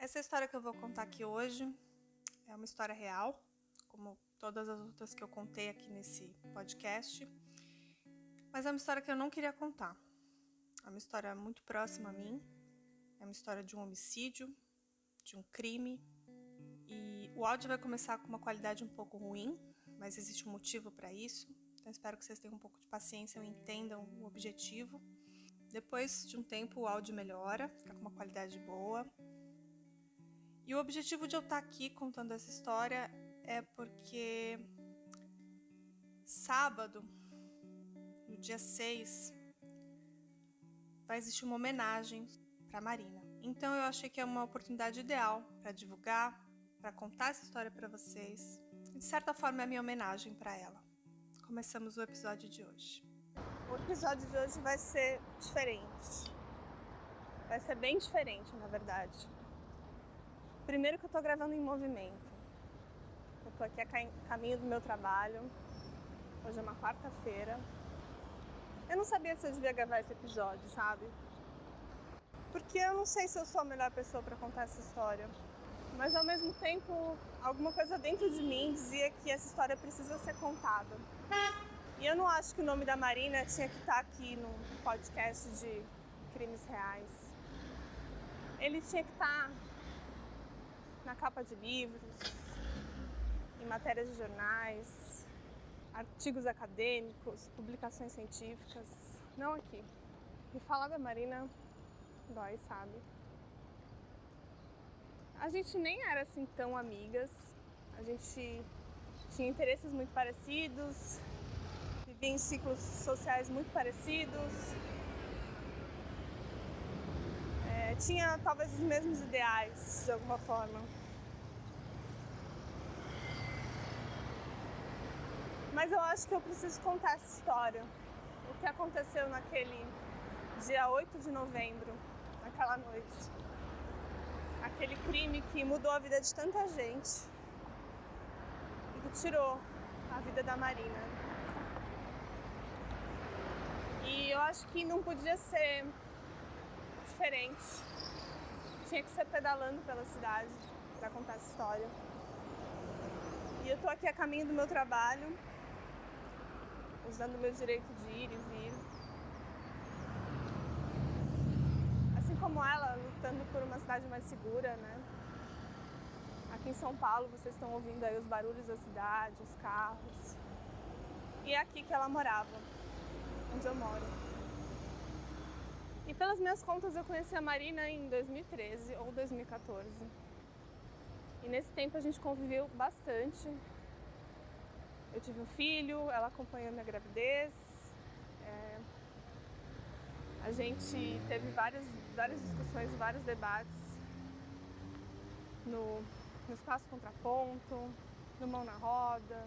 Essa história que eu vou contar aqui hoje é uma história real, como todas as outras que eu contei aqui nesse podcast, mas é uma história que eu não queria contar. É uma história muito próxima a mim, é uma história de um homicídio, de um crime, e o áudio vai começar com uma qualidade um pouco ruim, mas existe um motivo para isso, então espero que vocês tenham um pouco de paciência e entendam o objetivo. Depois de um tempo o áudio melhora, fica com uma qualidade boa. E o objetivo de eu estar aqui contando essa história é porque sábado, no dia 6, vai existir uma homenagem para Marina. Então eu achei que é uma oportunidade ideal para divulgar, para contar essa história para vocês. E de certa forma é a minha homenagem para ela. Começamos o episódio de hoje. O episódio de hoje vai ser diferente. Vai ser bem diferente, na verdade. Primeiro que eu tô gravando em movimento. Eu tô aqui a caminho do meu trabalho. Hoje é uma quarta-feira. Eu não sabia se eu devia gravar esse episódio, sabe? Porque eu não sei se eu sou a melhor pessoa pra contar essa história. Mas ao mesmo tempo, alguma coisa dentro de mim dizia que essa história precisa ser contada. E eu não acho que o nome da Marina tinha que estar aqui no podcast de crimes reais. Ele tinha que estar na capa de livros, em matérias de jornais, artigos acadêmicos, publicações científicas. Não aqui. E falar da Marina dói, sabe? A gente nem era assim tão amigas. A gente tinha interesses muito parecidos, vivia em ciclos sociais muito parecidos. Tinha talvez os mesmos ideais, de alguma forma. Mas eu acho que eu preciso contar essa história. O que aconteceu naquele dia 8 de novembro, naquela noite. Aquele crime que mudou a vida de tanta gente e que tirou a vida da Marina. E eu acho que não podia ser diferente. Tinha que ser pedalando pela cidade para contar essa história. E eu tô aqui a caminho do meu trabalho, usando o meu direito de ir e vir. Assim como ela, lutando por uma cidade mais segura, né? Aqui em São Paulo, vocês estão ouvindo aí os barulhos da cidade, os carros. E é aqui que ela morava, onde eu moro. E pelas minhas contas, eu conheci a Marina em 2013 ou 2014. E nesse tempo a gente conviveu bastante. Eu tive um filho, ela acompanhou minha gravidez. A gente teve várias discussões, vários debates no Espaço Contraponto, no Mão na Roda,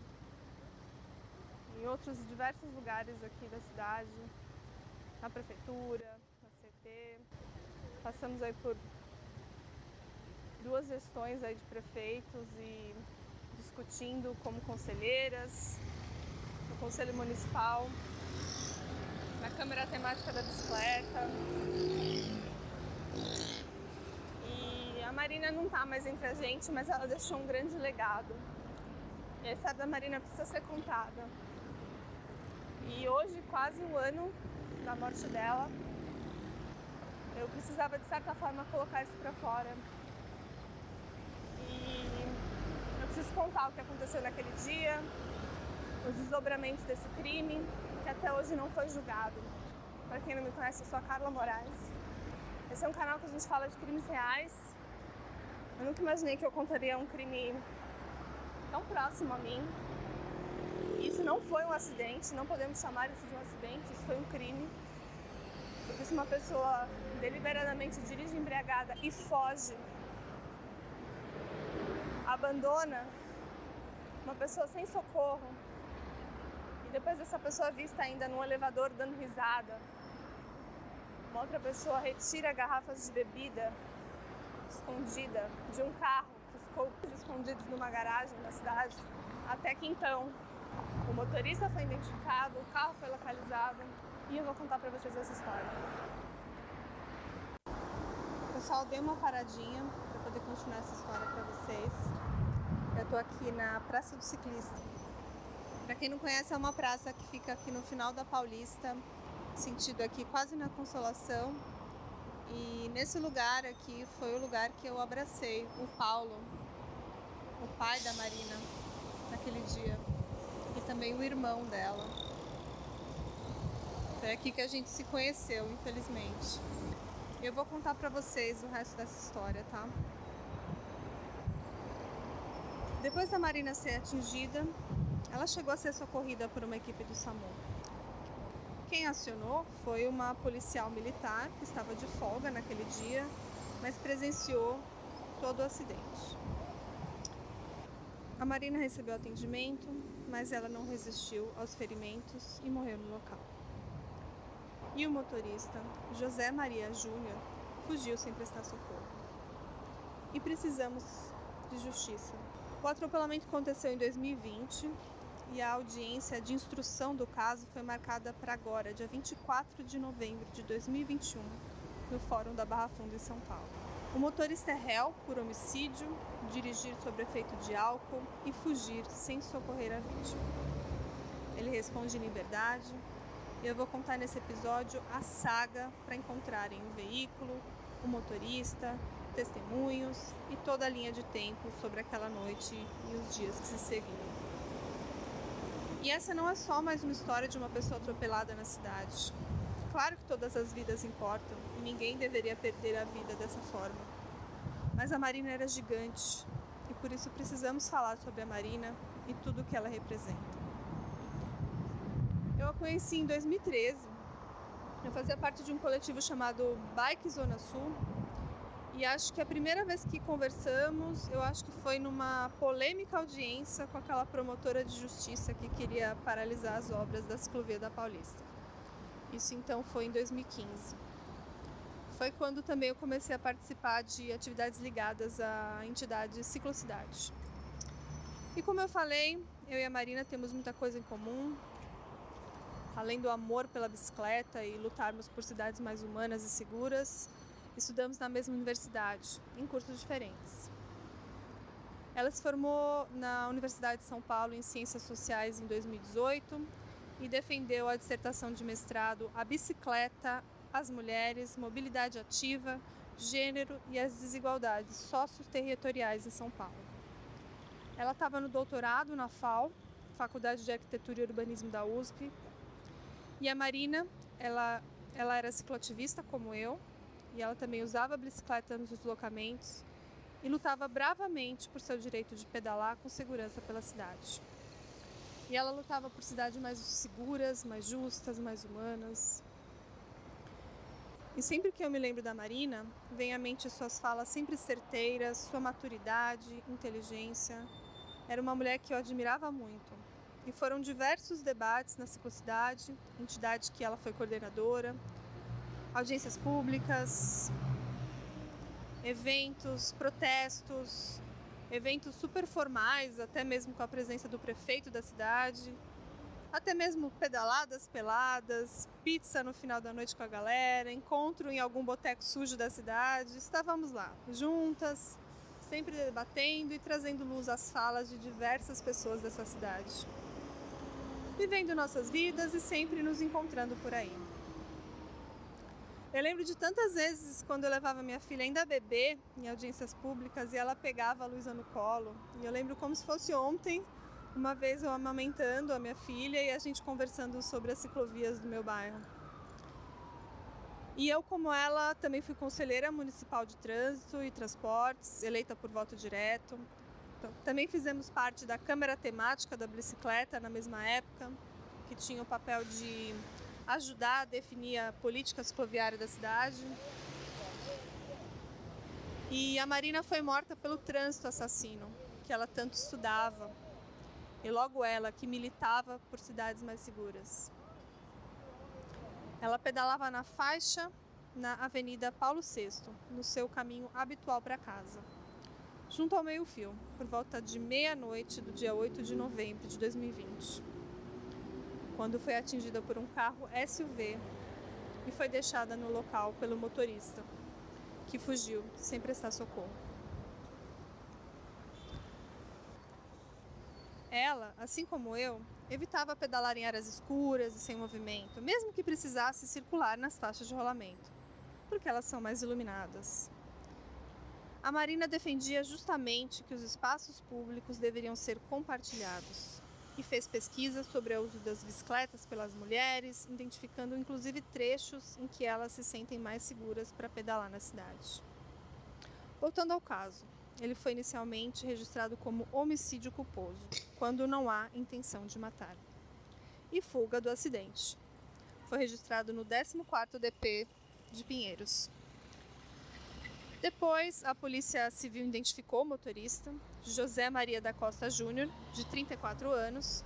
em outros diversos lugares aqui da cidade, na prefeitura, na CT. Passamos aí por 2 gestões aí de prefeitos e discutindo como conselheiras, no Conselho Municipal, na Câmara Temática da Bicicleta. E a Marina não tá mais entre a gente, mas ela deixou um grande legado. E a história da Marina precisa ser contada. E hoje, quase um ano da morte dela, eu precisava de certa forma colocar isso pra fora. E eu preciso contar o que aconteceu naquele dia, os desdobramentos desse crime, que até hoje não foi julgado. Para quem não me conhece, eu sou a Carla Moraes. Esse é um canal que a gente fala de crimes reais. Eu nunca imaginei que eu contaria um crime tão próximo a mim. Isso não foi um acidente, não podemos chamar isso de um acidente, isso foi um crime. Porque se uma pessoa deliberadamente dirige embriagada e foge, abandona uma pessoa sem socorro, e depois dessa pessoa vista ainda num elevador dando risada, uma outra pessoa retira garrafas de bebida escondida de um carro que ficou escondido numa garagem da cidade, até que então o motorista foi identificado, o carro foi localizado, e eu vou contar pra vocês essa história. Pessoal, dei uma paradinha para poder vocês. Eu tô aqui na Praça do Ciclista. Para quem não conhece, é uma praça que fica aqui no final da Paulista, sentido aqui quase na Consolação. E nesse lugar aqui foi o lugar que eu abracei o Paulo, o pai da Marina, naquele dia, e também o irmão dela. Foi aqui que a gente se conheceu, infelizmente. Eu vou contar pra vocês o resto dessa história, tá? Depois da Marina ser atingida, ela chegou a ser socorrida por uma equipe do SAMU. Quem acionou foi uma policial militar que estava de folga naquele dia, mas presenciou todo o acidente. A Marina recebeu atendimento, mas ela não resistiu aos ferimentos e morreu no local. E o motorista, José Maria Júnior, fugiu sem prestar socorro. E precisamos de justiça. O atropelamento aconteceu em 2020 e a audiência de instrução do caso foi marcada para agora, dia 24 de novembro de 2021, no Fórum da Barra Funda em São Paulo. O motorista é réu por homicídio, dirigir sob efeito de álcool e fugir sem socorrer a vítima. Ele responde em liberdade. E eu vou contar nesse episódio a saga para encontrarem o veículo, o motorista, testemunhos e toda a linha de tempo sobre aquela noite e os dias que se seguiram. E essa não é só mais uma história de uma pessoa atropelada na cidade. Claro que todas as vidas importam e ninguém deveria perder a vida dessa forma. Mas a Marina era gigante e por isso precisamos falar sobre a Marina e tudo o que ela representa. Eu a conheci em 2013. Eu fazia parte de um coletivo chamado Bike Zona Sul. E acho que a primeira vez que conversamos, eu acho que foi numa polêmica audiência com aquela promotora de justiça que queria paralisar as obras da ciclovia da Paulista. Isso então foi em 2015. Foi quando também eu comecei a participar de atividades ligadas à entidade Ciclocidade. E como eu falei, eu e a Marina temos muita coisa em comum. Além do amor pela bicicleta e lutarmos por cidades mais humanas e seguras, estudamos na mesma universidade, em cursos diferentes. Ela se formou na Universidade de São Paulo em Ciências Sociais em 2018 e defendeu a dissertação de mestrado A Bicicleta, as Mulheres, Mobilidade Ativa, Gênero e as Desigualdades Socioterritoriais em São Paulo. Ela estava no doutorado na FAU, Faculdade de Arquitetura e Urbanismo da USP. E a Marina, ela era cicloativista como eu, e ela também usava a bicicleta nos deslocamentos e lutava bravamente por seu direito de pedalar com segurança pela cidade. E ela lutava por cidades mais seguras, mais justas, mais humanas. E sempre que eu me lembro da Marina, vem à mente suas falas sempre certeiras, sua maturidade, inteligência. Era uma mulher que eu admirava muito. E foram diversos debates na Ciclocidade, entidade que ela foi coordenadora, audiências públicas, eventos, protestos, eventos super formais, até mesmo com a presença do prefeito da cidade, até mesmo pedaladas peladas, pizza no final da noite com a galera, encontro em algum boteco sujo da cidade. Estávamos lá, juntas, sempre debatendo e trazendo luz às falas de diversas pessoas dessa cidade. Vivendo nossas vidas e sempre nos encontrando por aí. Eu lembro de tantas vezes quando eu levava minha filha ainda bebê em audiências públicas e ela pegava a Luísa no colo. E eu lembro como se fosse ontem, uma vez eu amamentando a minha filha e a gente conversando sobre as ciclovias do meu bairro. E eu, como ela, também fui conselheira municipal de trânsito e transportes, eleita por voto direto. Também fizemos parte da Câmara Temática da Bicicleta na mesma época, que tinha o papel de ajudar a definir a política cicloviária da cidade. E a Marina foi morta pelo trânsito assassino, que ela tanto estudava. E logo ela, que militava por cidades mais seguras. Ela pedalava na faixa na Avenida Paulo VI, no seu caminho habitual para casa. Junto ao meio-fio, por volta de meia-noite do dia 8 de novembro de 2020, quando foi atingida por um carro SUV e foi deixada no local pelo motorista, que fugiu sem prestar socorro. Ela, assim como eu, evitava pedalar em áreas escuras e sem movimento, mesmo que precisasse circular nas faixas de rolamento, porque elas são mais iluminadas. A Marina defendia justamente que os espaços públicos deveriam ser compartilhados e fez pesquisas sobre o uso das bicicletas pelas mulheres, identificando inclusive trechos em que elas se sentem mais seguras para pedalar na cidade. Voltando ao caso, ele foi inicialmente registrado como homicídio culposo, quando não há intenção de matar, e fuga do acidente. Foi registrado no 14º DP de Pinheiros. Depois, a Polícia Civil identificou o motorista, José Maria da Costa Júnior, de 34 anos,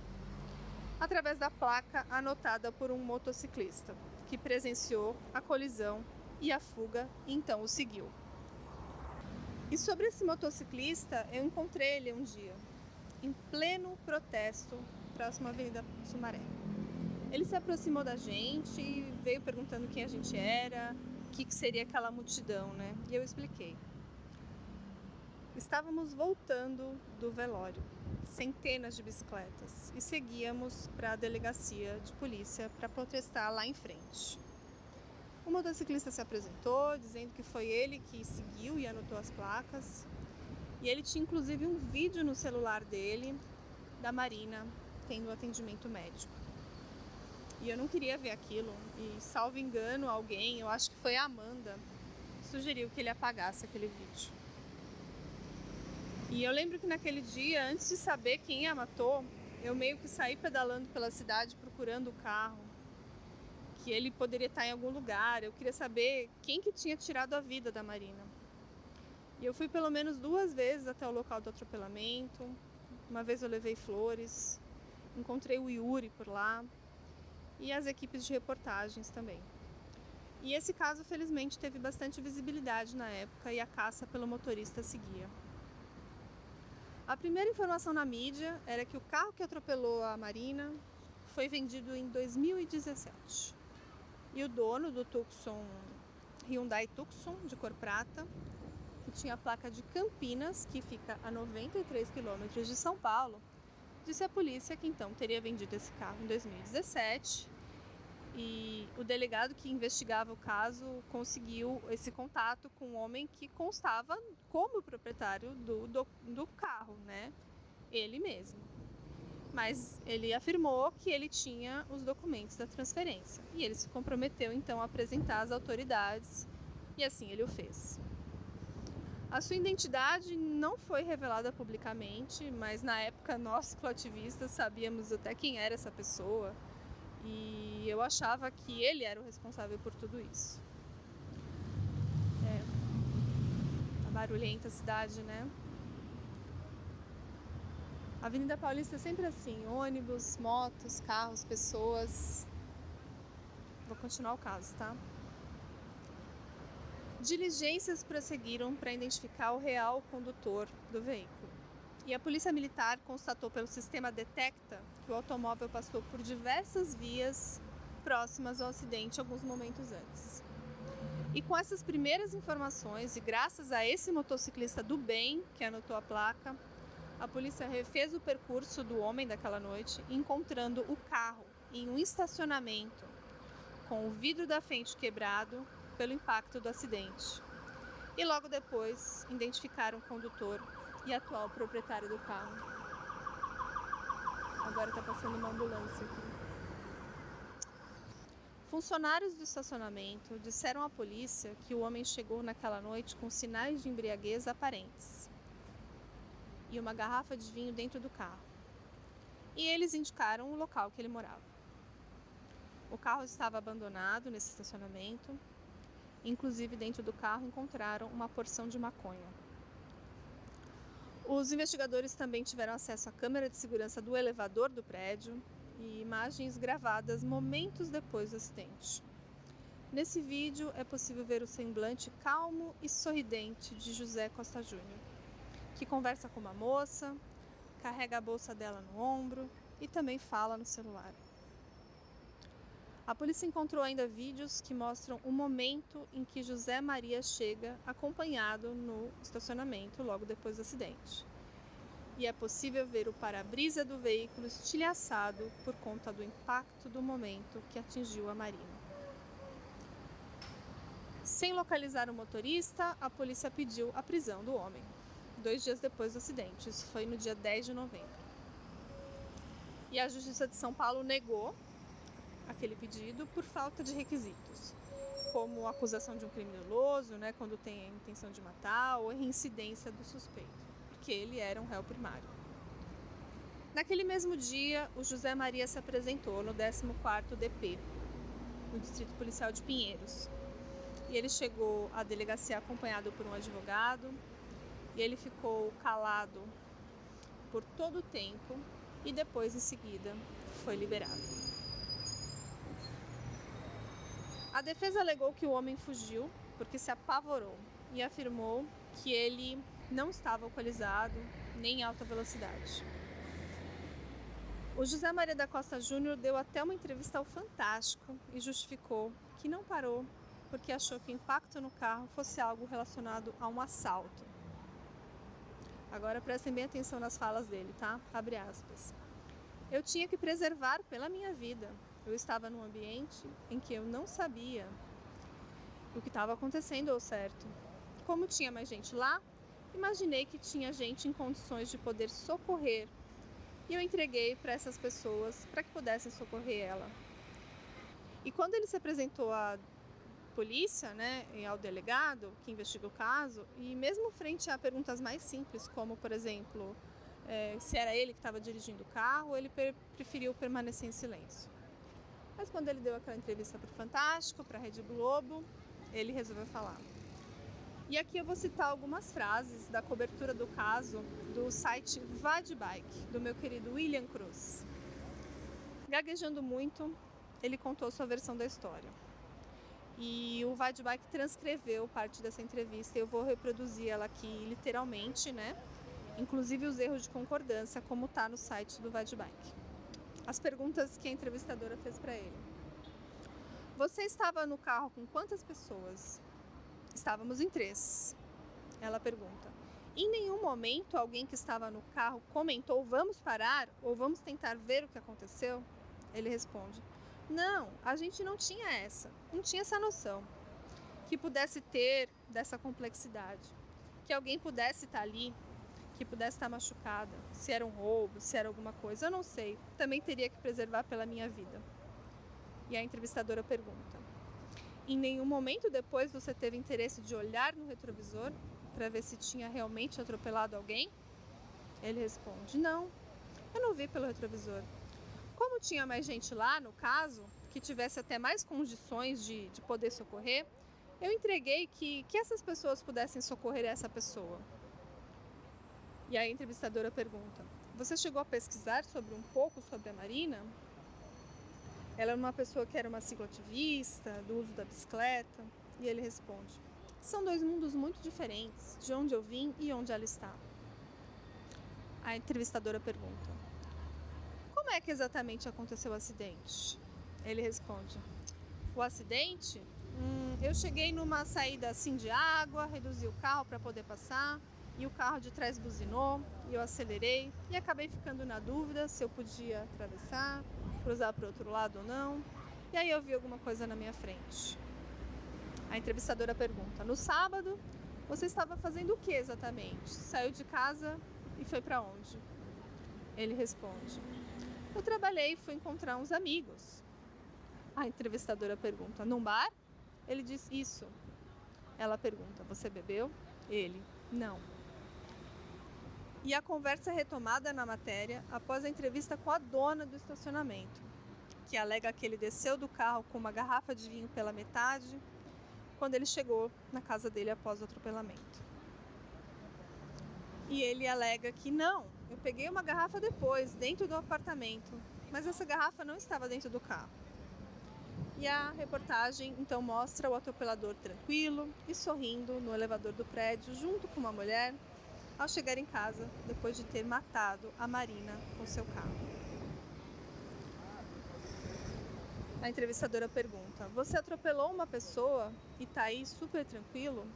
através da placa anotada por um motociclista, que presenciou a colisão e a fuga e então o seguiu. E sobre esse motociclista, eu encontrei ele um dia, em pleno protesto, próximo à Avenida Sumaré. Ele se aproximou da gente e veio perguntando quem a gente era, o que seria aquela multidão, né? E eu expliquei. Estávamos voltando do velório, centenas de bicicletas, e seguíamos para a delegacia de polícia para protestar lá em frente. O motociclista se apresentou, dizendo que foi ele que seguiu e anotou as placas. E ele tinha inclusive um vídeo no celular dele, da Marina, tendo atendimento médico. E eu não queria ver aquilo, e salvo engano alguém, eu acho que foi a Amanda, sugeriu que ele apagasse aquele vídeo. E eu lembro que naquele dia, antes de saber quem a matou, eu meio que saí pedalando pela cidade procurando o carro, que ele poderia estar em algum lugar. Eu queria saber quem que tinha tirado a vida da Marina. E eu fui pelo menos 2 vezes até o local do atropelamento. Uma vez eu levei flores, encontrei o Yuri por lá e as equipes de reportagens também. E esse caso, felizmente, teve bastante visibilidade na época e a caça pelo motorista seguia. A primeira informação na mídia era que o carro que atropelou a Marina foi vendido em 2017. E o dono do Tucson, Hyundai Tucson, de cor prata, que tinha a placa de Campinas, que fica a 93 quilômetros de São Paulo, disse à polícia que então teria vendido esse carro em 2017. E o delegado que investigava o caso conseguiu esse contato com um homem que constava como proprietário do carro, né? Ele mesmo. Mas ele afirmou que ele tinha os documentos da transferência. E ele se comprometeu então a apresentar às autoridades, e assim ele o fez. A sua identidade não foi revelada publicamente, mas na época nós, coativistas, sabíamos até quem era essa pessoa. E eu achava que ele era o responsável por tudo isso. Tá barulhenta a cidade, né? A Avenida Paulista é sempre assim, ônibus, motos, carros, pessoas. Vou continuar o caso, tá? Diligências prosseguiram para identificar o real condutor do veículo. E a Polícia Militar constatou pelo sistema Detecta que o automóvel passou por diversas vias próximas ao acidente alguns momentos antes. E com essas primeiras informações, e graças a esse motociclista do bem que anotou a placa, a polícia refez o percurso do homem daquela noite, encontrando o carro em um estacionamento, com o vidro da frente quebrado pelo impacto do acidente. E logo depois, identificaram o condutor e atual proprietário do carro. Agora está passando uma ambulância aqui. Funcionários do estacionamento disseram à polícia que o homem chegou naquela noite com sinais de embriaguez aparentes e uma garrafa de vinho dentro do carro. E eles indicaram o local que ele morava. O carro estava abandonado nesse estacionamento. Inclusive, dentro do carro encontraram uma porção de maconha. Os investigadores também tiveram acesso à câmera de segurança do elevador do prédio e imagens gravadas momentos depois do acidente. Nesse vídeo é possível ver o semblante calmo e sorridente de José Costa Júnior, que conversa com uma moça, carrega a bolsa dela no ombro e também fala no celular. A polícia encontrou ainda vídeos que mostram o momento em que José Maria chega acompanhado no estacionamento logo depois do acidente. e é possível ver o para-brisa do veículo estilhaçado por conta do impacto do momento que atingiu a Marina. Sem localizar o motorista, a polícia pediu a prisão do homem, 2 dias depois do acidente. Isso foi no dia 10 de novembro. E a Justiça de São Paulo negou aquele pedido por falta de requisitos, como acusação de um crime doloso, quando tem a intenção de matar, ou reincidência do suspeito, porque ele era um réu primário. Naquele mesmo dia, o José Maria se apresentou no 14º DP, no Distrito Policial de Pinheiros. E ele chegou à delegacia acompanhado por um advogado, e ele ficou calado por todo o tempo e depois, em seguida, foi liberado. A defesa alegou que o homem fugiu porque se apavorou e afirmou que ele não estava alcoolizado nem em alta velocidade. O José Maria da Costa Júnior deu até uma entrevista ao Fantástico e justificou que não parou porque achou que o impacto no carro fosse algo relacionado a um assalto. Agora prestem bem atenção nas falas dele, tá? Abre aspas. Eu tinha que preservar pela minha vida. Eu estava num ambiente em que eu não sabia o que estava acontecendo ao certo. Como tinha mais gente lá, imaginei que tinha gente em condições de poder socorrer. E eu entreguei para essas pessoas para que pudessem socorrer ela. E quando ele se apresentou à polícia, e ao delegado que investiga o caso, e mesmo frente a perguntas mais simples, como, por exemplo, se era ele que estava dirigindo o carro, ele preferiu permanecer em silêncio. Mas quando ele deu aquela entrevista para o Fantástico, para a Rede Globo, ele resolveu falar. E aqui eu vou citar algumas frases da cobertura do caso do site Vadbike, do meu querido William Cruz. Gaguejando muito, ele contou sua versão da história. E o Vadbike transcreveu parte dessa entrevista e eu vou reproduzir ela aqui literalmente, Inclusive os erros de concordância, como está no site do Vadbike. As perguntas que a entrevistadora fez para ele. Você estava no carro com quantas pessoas? Estávamos em 3. Ela pergunta. Em nenhum momento alguém que estava no carro comentou vamos parar ou vamos tentar ver o que aconteceu? Ele responde. Não, a gente não tinha essa noção. Que pudesse ter dessa complexidade. Que alguém pudesse estar ali, que pudesse estar machucada. Se era um roubo, se era alguma coisa, eu não sei. Também teria que preservar pela minha vida. E a entrevistadora pergunta. Em nenhum momento depois você teve interesse de olhar no retrovisor para ver se tinha realmente atropelado alguém? Ele responde, não, eu não vi pelo retrovisor. Como tinha mais gente lá, no caso, que tivesse até mais condições de poder socorrer, eu entreguei que essas pessoas pudessem socorrer essa pessoa. E a entrevistadora pergunta, você chegou a pesquisar um pouco sobre a Marina? Ela é uma pessoa que era uma cicloativista, do uso da bicicleta, e ele responde, são 2 mundos muito diferentes, de onde eu vim e onde ela está. A entrevistadora pergunta, como é que exatamente aconteceu o acidente? Ele responde, o acidente? Eu cheguei numa saída assim de água, reduzi o carro para poder passar, e o carro de trás buzinou, e eu acelerei, e acabei ficando na dúvida se eu podia atravessar, cruzar para o outro lado ou não, e aí eu vi alguma coisa na minha frente. A entrevistadora pergunta, no sábado, você estava fazendo o que exatamente? Saiu de casa e foi para onde? Ele responde, eu trabalhei e fui encontrar uns amigos. A entrevistadora pergunta, num bar? Ele diz, isso. Ela pergunta, você bebeu? Ele, não. E a conversa é retomada na matéria após a entrevista com a dona do estacionamento, que alega que ele desceu do carro com uma garrafa de vinho pela metade, quando ele chegou na casa dele após o atropelamento. E ele alega que não, eu peguei uma garrafa depois, dentro do apartamento, mas essa garrafa não estava dentro do carro. E a reportagem então mostra o atropelador tranquilo e sorrindo no elevador do prédio junto com uma mulher ao chegar em casa depois de ter matado a Marina com seu carro. A entrevistadora pergunta, você atropelou uma pessoa e tá aí super tranquilo?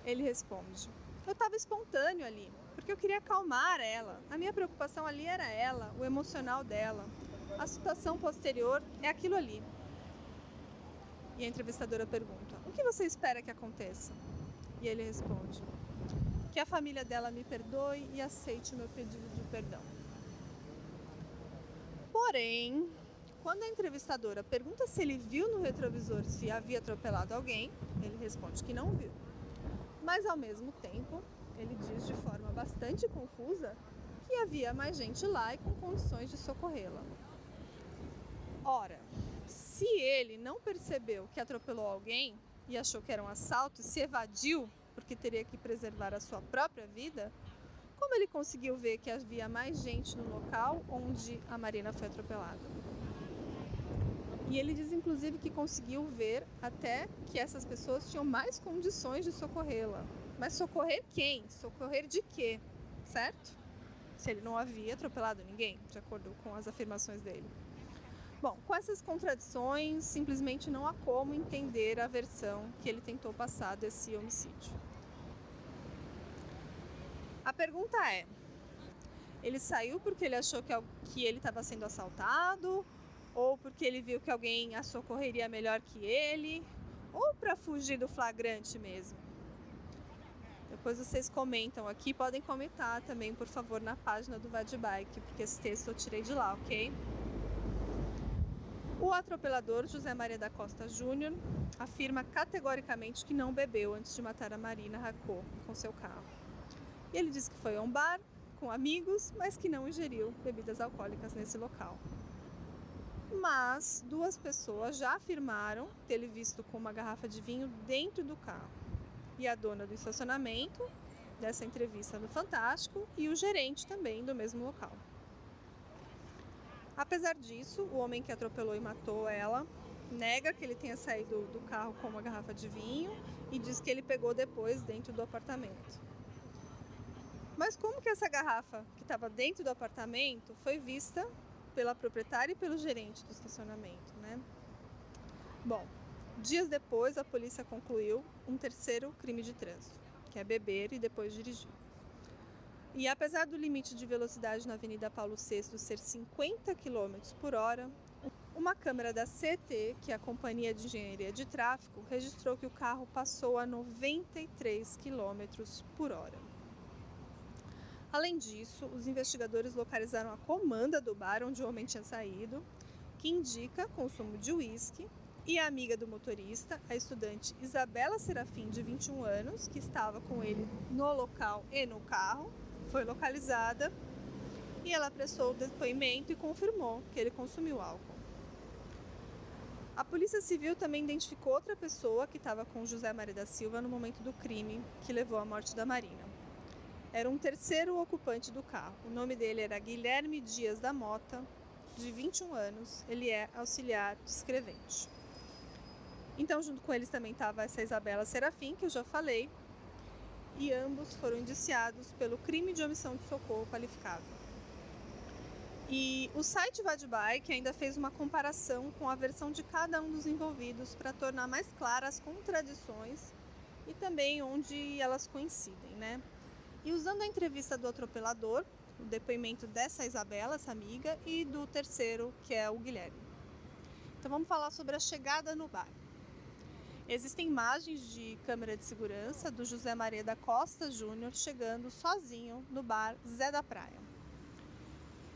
Ele responde, Eu estava espontâneo ali, porque eu queria acalmar ela. A minha preocupação ali era ela, o emocional dela. A situação posterior é aquilo ali. E a entrevistadora pergunta: o que você espera que aconteça? E ele responde: que a família dela me perdoe e aceite o meu pedido de perdão. Porém, quando a entrevistadora pergunta se ele viu no retrovisor se havia atropelado alguém, ele responde que não viu. Mas ao mesmo tempo, ele diz de forma bastante confusa que havia mais gente lá e com condições de socorrê-la. Ora, se ele não percebeu que atropelou alguém e achou que era um assalto e se evadiu porque teria que preservar a sua própria vida, como ele conseguiu ver que havia mais gente no local onde a Marina foi atropelada? E ele diz, inclusive, que conseguiu ver até que essas pessoas tinham mais condições de socorrê-la. Mas socorrer quem? Socorrer de quê? Certo? Se ele não havia atropelado ninguém, de acordo com as afirmações dele. Bom, com essas contradições, simplesmente não há como entender a versão que ele tentou passar desse homicídio. A pergunta é: ele saiu porque ele achou que ele estava sendo assaltado? Ou porque ele viu que alguém a socorreria melhor que ele? Ou para fugir do flagrante mesmo? Depois vocês comentam aqui, podem comentar também, por favor, na página do Vadbike, porque esse texto eu tirei de lá, ok? O atropelador José Maria da Costa Júnior afirma categoricamente que não bebeu antes de matar a Marina Racô com seu carro. E ele diz que foi a um bar com amigos, mas que não ingeriu bebidas alcoólicas nesse local. Mas 2 pessoas já afirmaram tê-lo visto com uma garrafa de vinho dentro do carro. E a dona do estacionamento dessa entrevista no Fantástico e o gerente também do mesmo local. Apesar disso, o homem que atropelou e matou ela nega que ele tenha saído do carro com uma garrafa de vinho e diz que ele pegou depois dentro do apartamento. Mas como que essa garrafa que estava dentro do apartamento foi vista pela proprietária e pelo gerente do estacionamento, né? Bom, dias depois a polícia concluiu um terceiro crime de trânsito, que é beber e depois dirigir. E apesar do limite de velocidade na Avenida Paulo VI ser 50 km por hora, uma câmera da CET, que é a Companhia de Engenharia de Tráfego, registrou que o carro passou a 93 km por hora. Além disso, os investigadores localizaram a comanda do bar onde o homem tinha saído, que indica consumo de uísque, e a amiga do motorista, a estudante Isabela Serafim, de 21 anos, que estava com ele no local e no carro, foi localizada e ela prestou o depoimento e confirmou que ele consumiu álcool. A Polícia Civil também identificou outra pessoa que estava com José Maria da Silva no momento do crime que levou à morte da Marina. Era um terceiro ocupante do carro. O nome dele era Guilherme Dias da Mota, de 21 anos. Ele é auxiliar de escrevente. Então, junto com eles também estava essa Isabela Serafim, que eu já falei, e ambos foram indiciados pelo crime de omissão de socorro qualificado. E o site Vadbike ainda fez uma comparação com a versão de cada um dos envolvidos para tornar mais claras as contradições e também onde elas coincidem, né? E usando a entrevista do atropelador, o depoimento dessa Isabela, essa amiga, e do terceiro, que é o Guilherme. Então vamos falar sobre a chegada no bar. Existem imagens de câmera de segurança do José Maria da Costa Júnior chegando sozinho no bar Zé da Praia.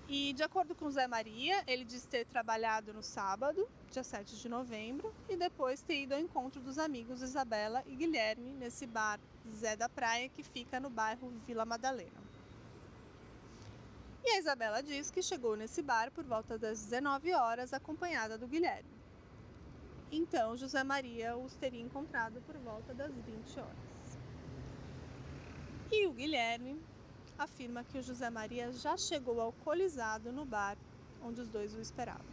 E de acordo com o Zé Maria, ele diz ter trabalhado no sábado, dia 7 de novembro, e depois ter ido ao encontro dos amigos Isabela e Guilherme nesse bar Zé da Praia, que fica no bairro Vila Madalena. E a Isabela diz que chegou nesse bar por volta das 19 horas, acompanhada do Guilherme. Então, José Maria os teria encontrado por volta das 20 horas. E o Guilherme afirma que o José Maria já chegou alcoolizado no bar onde os dois o esperavam.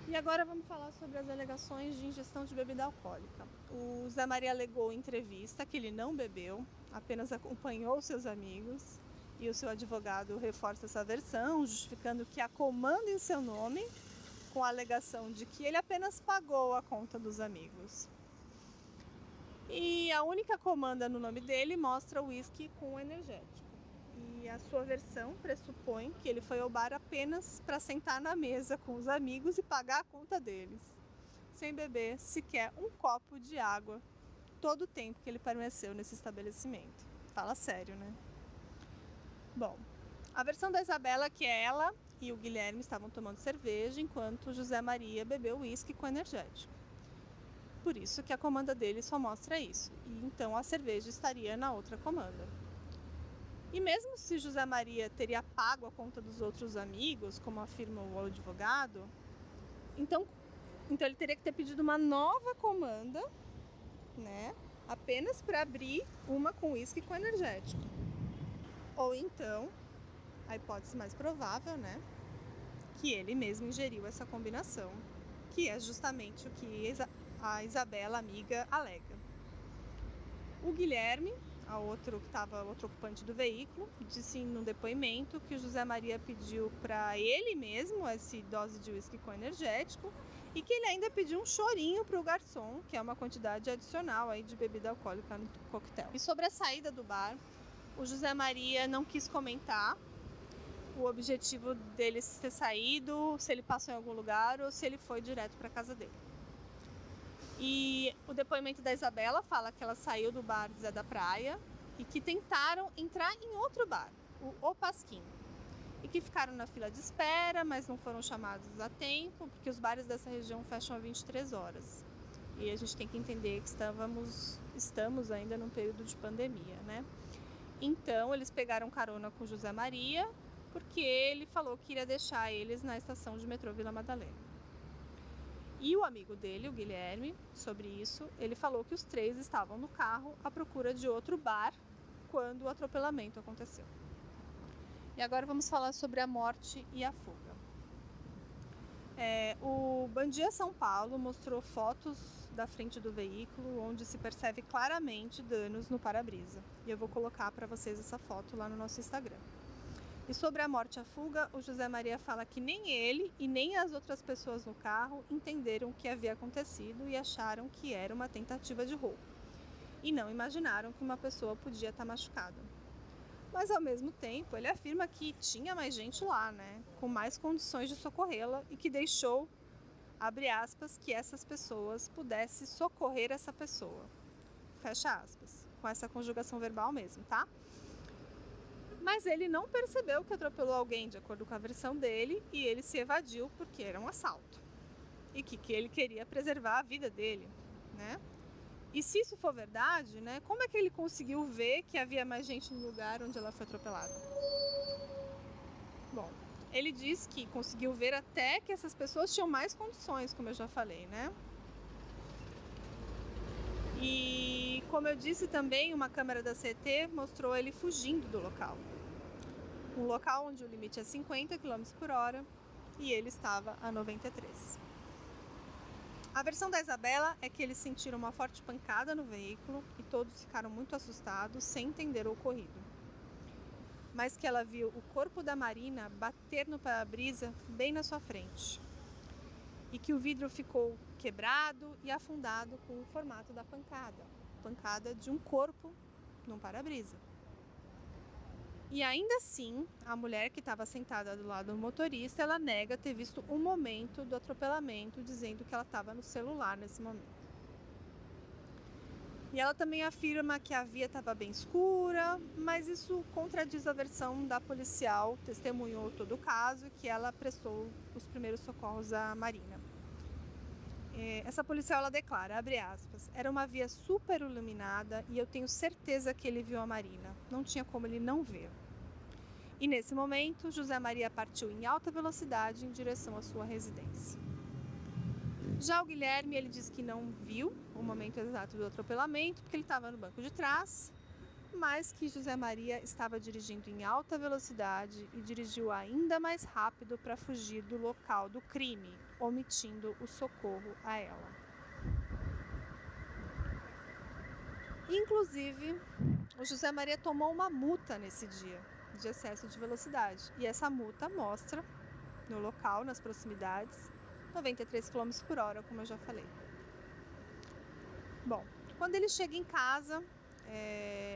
E agora vamos falar sobre as alegações de ingestão de bebida alcoólica. O Zé Maria alegou em entrevista que ele não bebeu, apenas acompanhou seus amigos, e o seu advogado reforça essa versão, justificando que há comando em seu nome, com a alegação de que ele apenas pagou a conta dos amigos. E a única comanda no nome dele mostra uísque com energético. E a sua versão pressupõe que ele foi ao bar apenas para sentar na mesa com os amigos e pagar a conta deles, sem beber sequer um copo de água todo o tempo que ele permaneceu nesse estabelecimento. Fala sério, né? Bom, a versão da Isabela é que ela e o Guilherme estavam tomando cerveja enquanto José Maria bebeu uísque com energético. Por isso que a comanda dele só mostra isso, e então a cerveja estaria na outra comanda. E mesmo se José Maria teria pago a conta dos outros amigos, como afirma o advogado, então ele teria que ter pedido uma nova comanda, né? Apenas para abrir uma com uísque com energético. Ou então, a hipótese mais provável, né? Que ele mesmo ingeriu essa combinação, que é justamente o que a Isabela, amiga, alega. O Guilherme, outro ocupante do veículo, disse no depoimento que o José Maria pediu para ele mesmo essa dose de uísque com energético e que ele ainda pediu um chorinho para o garçom, que é uma quantidade adicional aí de bebida alcoólica no coquetel. E sobre a saída do bar, o José Maria não quis comentar o objetivo dele ter saído, se ele passou em algum lugar ou se ele foi direto para a casa dele. E o depoimento da Isabela fala que ela saiu do bar Zé da Praia e que tentaram entrar em outro bar, o Pasquim, e que ficaram na fila de espera, mas não foram chamados a tempo, porque os bares dessa região fecham a 23 horas. E a gente tem que entender que estamos ainda num período de pandemia, né? Então, eles pegaram carona com José Maria, porque ele falou que iria deixar eles na estação de metrô Vila Madalena. E o amigo dele, o Guilherme, sobre isso, ele falou que os três estavam no carro à procura de outro bar quando o atropelamento aconteceu. E agora vamos falar sobre a morte e a fuga. O Bom Dia São Paulo mostrou fotos da frente do veículo onde se percebe claramente danos no para-brisa. E eu vou colocar para vocês essa foto lá no nosso Instagram. E sobre a morte e a fuga, o José Maria fala que nem ele e nem as outras pessoas no carro entenderam o que havia acontecido e acharam que era uma tentativa de roubo. E não imaginaram que uma pessoa podia estar machucada. Mas ao mesmo tempo, ele afirma que tinha mais gente lá, né, com mais condições de socorrê-la e que deixou, abre aspas, que essas pessoas pudessem socorrer essa pessoa. Fecha aspas. Com essa conjugação verbal mesmo, tá? Mas ele não percebeu que atropelou alguém, de acordo com a versão dele, e ele se evadiu porque era um assalto. E que ele queria preservar a vida dele, né? E se isso for verdade, né, como é que ele conseguiu ver que havia mais gente no lugar onde ela foi atropelada? Bom, ele diz que conseguiu ver até que essas pessoas tinham mais condições, como eu já falei, né? E como eu disse também, uma câmera da CT mostrou ele fugindo do local. Um local onde o limite é 50 km por hora e ele estava a 93. A versão da Isabela é que eles sentiram uma forte pancada no veículo e todos ficaram muito assustados, sem entender o ocorrido. Mas que ela viu o corpo da Marina bater no para-brisa bem na sua frente. E que o vidro ficou quebrado e afundado com o formato da pancada. Pancada de um corpo num para-brisa. E ainda assim, a mulher que estava sentada do lado do motorista, ela nega ter visto um momento do atropelamento, dizendo que ela estava no celular nesse momento. E ela também afirma que a via estava bem escura, mas isso contradiz a versão da policial, testemunhou todo o caso e que ela prestou os primeiros socorros à Marina. Essa policial, ela declara, abre aspas, era uma via super iluminada e eu tenho certeza que ele viu a Marina. Não tinha como ele não ver. E nesse momento, José Maria partiu em alta velocidade em direção à sua residência. Já o Guilherme, ele diz que não viu o momento exato do atropelamento, porque ele estava no banco de trás, mas que José Maria estava dirigindo em alta velocidade e dirigiu ainda mais rápido para fugir do local do crime, omitindo o socorro a ela. Inclusive, o José Maria tomou uma multa nesse dia de excesso de velocidade, e essa multa mostra no local, nas proximidades, 93 km por hora, como eu já falei. Bom, Quando ele chega em casa,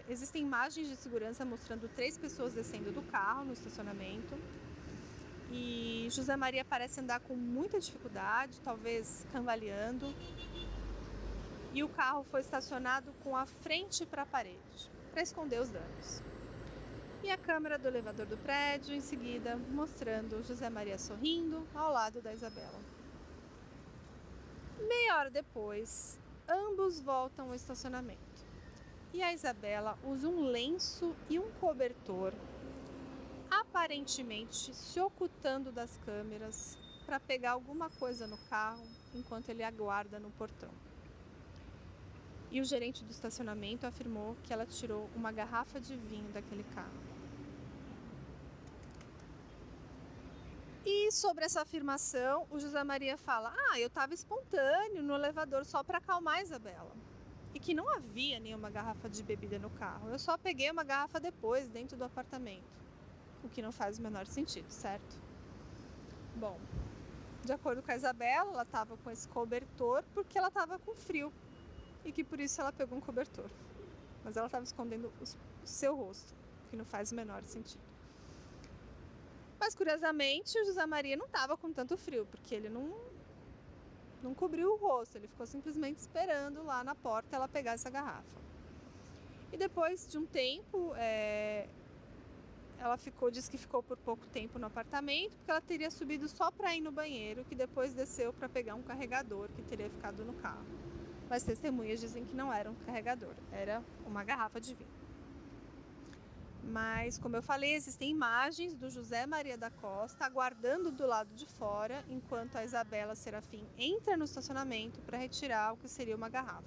existem imagens de segurança mostrando 3 pessoas descendo do carro no estacionamento. E José Maria parece andar com muita dificuldade, talvez cambaleando. E o carro foi estacionado com a frente para a parede, para esconder os danos. E a câmera do elevador do prédio, em seguida, mostrando José Maria sorrindo ao lado da Isabela. Meia hora depois, ambos voltam ao estacionamento. E a Isabela usa um lenço e um cobertor, aparentemente se ocultando das câmeras, para pegar alguma coisa no carro enquanto ele aguarda no portão. E o gerente do estacionamento afirmou que ela tirou uma garrafa de vinho daquele carro. E sobre essa afirmação, o José Maria fala: eu estava espontâneo no elevador só para acalmar a Isabela. E que não havia nenhuma garrafa de bebida no carro. Eu só peguei uma garrafa depois, dentro do apartamento. O que não faz o menor sentido, certo? Bom, de acordo com a Isabela, ela estava com esse cobertor porque ela estava com frio. E que por isso ela pegou um cobertor. Mas ela estava escondendo o seu rosto, que não faz o menor sentido. Mas, curiosamente, o José Maria não estava com tanto frio, porque ele não cobriu o rosto, ele ficou simplesmente esperando lá na porta ela pegar essa garrafa. E depois de um tempo, ela disse que ficou por pouco tempo no apartamento, porque ela teria subido só para ir no banheiro, que depois desceu para pegar um carregador que teria ficado no carro. Mas testemunhas dizem que não era um carregador, era uma garrafa de vinho. Mas, como eu falei, existem imagens do José Maria da Costa aguardando do lado de fora, enquanto a Isabela Serafim entra no estacionamento para retirar o que seria uma garrafa.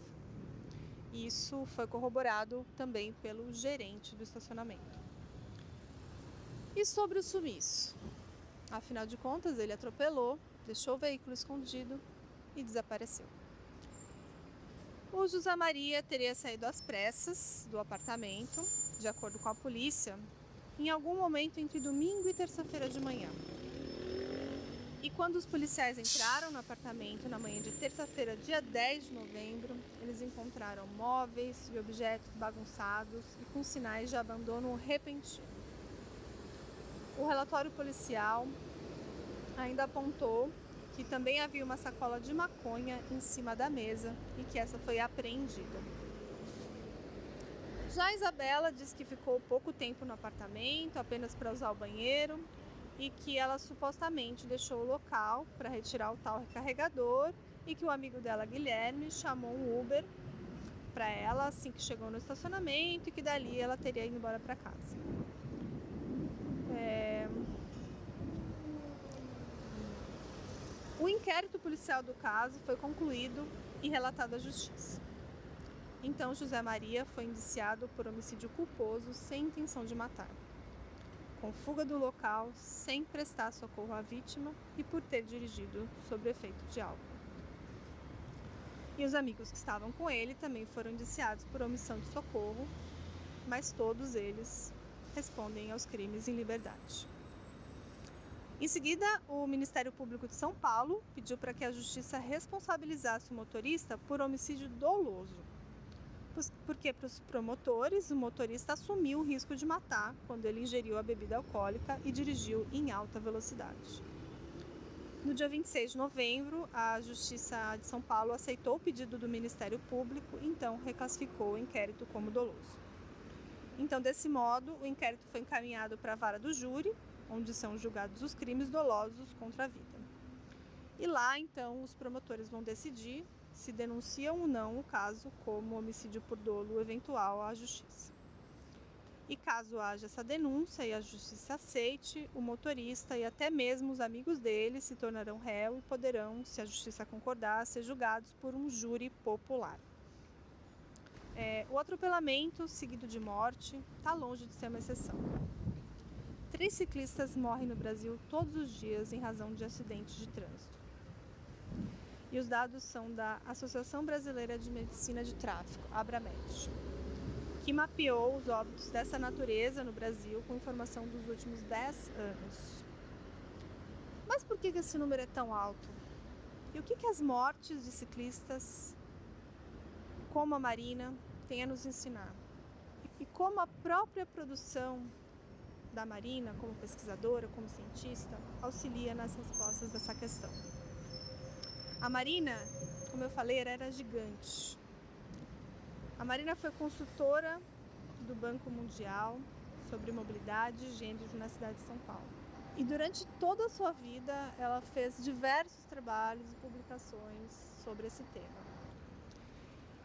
Isso foi corroborado também pelo gerente do estacionamento. E sobre o sumiço? Afinal de contas, ele atropelou, deixou o veículo escondido e desapareceu. O José Maria teria saído às pressas do apartamento, de acordo com a polícia, em algum momento entre domingo e terça-feira de manhã. E quando os policiais entraram no apartamento na manhã de terça-feira, dia 10 de novembro, eles encontraram móveis e objetos bagunçados e com sinais de abandono repentino. O relatório policial ainda apontou que também havia uma sacola de maconha em cima da mesa e que essa foi apreendida. Já a Isabela diz que ficou pouco tempo no apartamento, apenas para usar o banheiro, e que ela supostamente deixou o local para retirar o tal carregador e que o amigo dela, Guilherme, chamou um Uber para ela assim que chegou no estacionamento e que dali ela teria ido embora para casa. O inquérito policial do caso foi concluído e relatado à justiça. Então, José Maria foi indiciado por homicídio culposo sem intenção de matar, com fuga do local sem prestar socorro à vítima e por ter dirigido sob efeito de álcool. E os amigos que estavam com ele também foram indiciados por omissão de socorro, mas todos eles respondem aos crimes em liberdade. Em seguida, o Ministério Público de São Paulo pediu para que a Justiça responsabilizasse o motorista por homicídio doloso, porque para os promotores, o motorista assumiu o risco de matar quando ele ingeriu a bebida alcoólica e dirigiu em alta velocidade. No dia 26 de novembro, a Justiça de São Paulo aceitou o pedido do Ministério Público e então reclassificou o inquérito como doloso. Então, desse modo, o inquérito foi encaminhado para a vara do júri, onde são julgados os crimes dolosos contra a vida. E lá, então, os promotores vão decidir se denunciam ou não o caso como homicídio por dolo eventual à justiça. E caso haja essa denúncia e a justiça aceite, o motorista e até mesmo os amigos dele se tornarão réu e poderão, se a justiça concordar, ser julgados por um júri popular. O atropelamento seguido de morte está longe de ser uma exceção. 3 ciclistas morrem no Brasil todos os dias em razão de acidentes de trânsito. E os dados são da Associação Brasileira de Medicina de Tráfego, Abramed, que mapeou os óbitos dessa natureza no Brasil com informação dos últimos 10 anos. Mas por que esse número é tão alto? E o que as mortes de ciclistas como a Marina tem a nos ensinar. E como a própria produção da Marina, como pesquisadora, como cientista, auxilia nas respostas dessa questão. A Marina, como eu falei, era gigante. A Marina foi consultora do Banco Mundial sobre mobilidade e gênero na cidade de São Paulo. E durante toda a sua vida, ela fez diversos trabalhos e publicações sobre esse tema.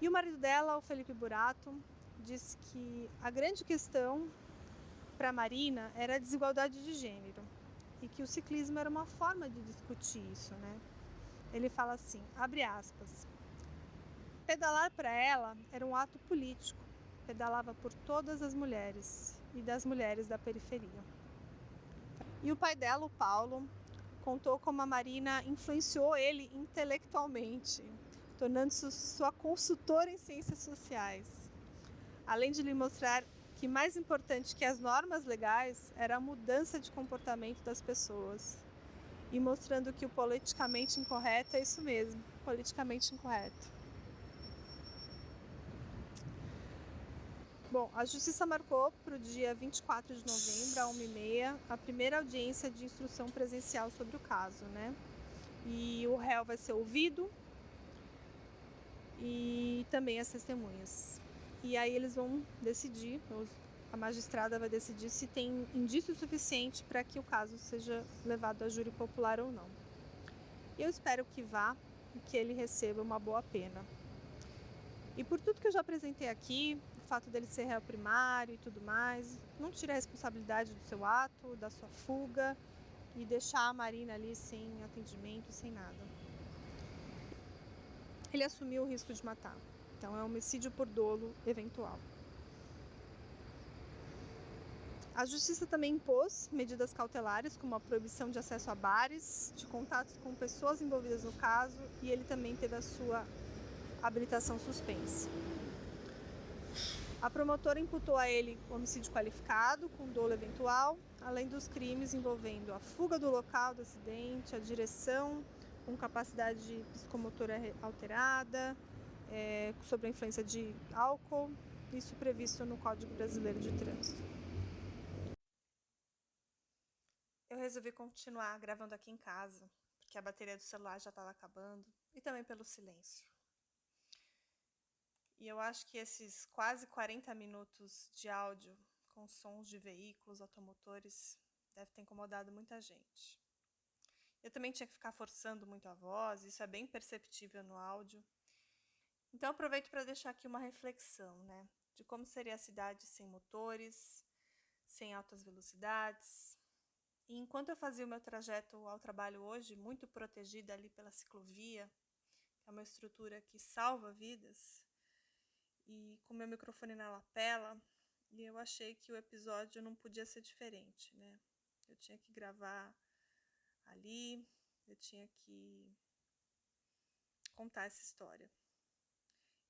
E o marido dela, o Felipe Burato, disse que a grande questão para a Marina era a desigualdade de gênero e que o ciclismo era uma forma de discutir isso, né? Ele fala assim, abre aspas, pedalar para ela era um ato político, pedalava por todas as mulheres e das mulheres da periferia. E o pai dela, o Paulo, contou como a Marina influenciou ele intelectualmente, tornando-se sua consultora em ciências sociais, além de lhe mostrar que mais importante que as normas legais era a mudança de comportamento das pessoas, e mostrando que o politicamente incorreto é isso mesmo, politicamente incorreto. Bom, a Justiça marcou para o dia 24 de novembro, às 1h30, a primeira audiência de instrução presencial sobre o caso, né? E o réu vai ser ouvido e também as testemunhas. E aí eles vão decidir, a magistrada vai decidir se tem indício suficiente para que o caso seja levado a júri popular ou não. E eu espero que vá e que ele receba uma boa pena. E por tudo que eu já apresentei aqui, o fato dele ser réu primário e tudo mais, não tira a responsabilidade do seu ato, da sua fuga e deixar a Marina ali sem atendimento, sem nada. Ele assumiu o risco de matar, então é homicídio por dolo eventual. A Justiça também impôs medidas cautelares, como a proibição de acesso a bares, de contatos com pessoas envolvidas no caso, e ele também teve a sua habilitação suspensa. A promotora imputou a ele homicídio qualificado, com dolo eventual, além dos crimes envolvendo a fuga do local do acidente, a direção com capacidade psicomotora alterada, sob a influência de álcool, isso previsto no Código Brasileiro de Trânsito. Eu resolvi continuar gravando aqui em casa, porque a bateria do celular já estava acabando, e também pelo silêncio. E eu acho que esses quase 40 minutos de áudio com sons de veículos automotores deve ter incomodado muita gente. Eu também tinha que ficar forçando muito a voz, isso é bem perceptível no áudio. Então eu aproveito para deixar aqui uma reflexão, né, de como seria a cidade sem motores, sem altas velocidades. E enquanto eu fazia o meu trajeto ao trabalho hoje, muito protegida ali pela ciclovia, que é uma estrutura que salva vidas, e com meu microfone na lapela, e eu achei que o episódio não podia ser diferente, né? Eu tinha que gravar ali, eu tinha que contar essa história.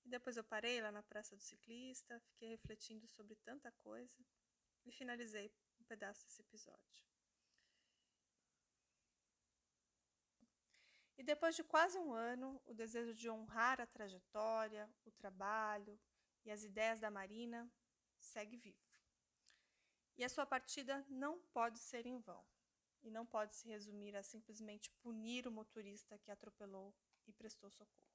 E depois eu parei lá na Praça do Ciclista, fiquei refletindo sobre tanta coisa e finalizei um pedaço desse episódio. E depois de quase um ano, o desejo de honrar a trajetória, o trabalho e as ideias da Marina segue vivo. E a sua partida não pode ser em vão, e não pode se resumir a simplesmente punir o motorista que atropelou e prestou socorro.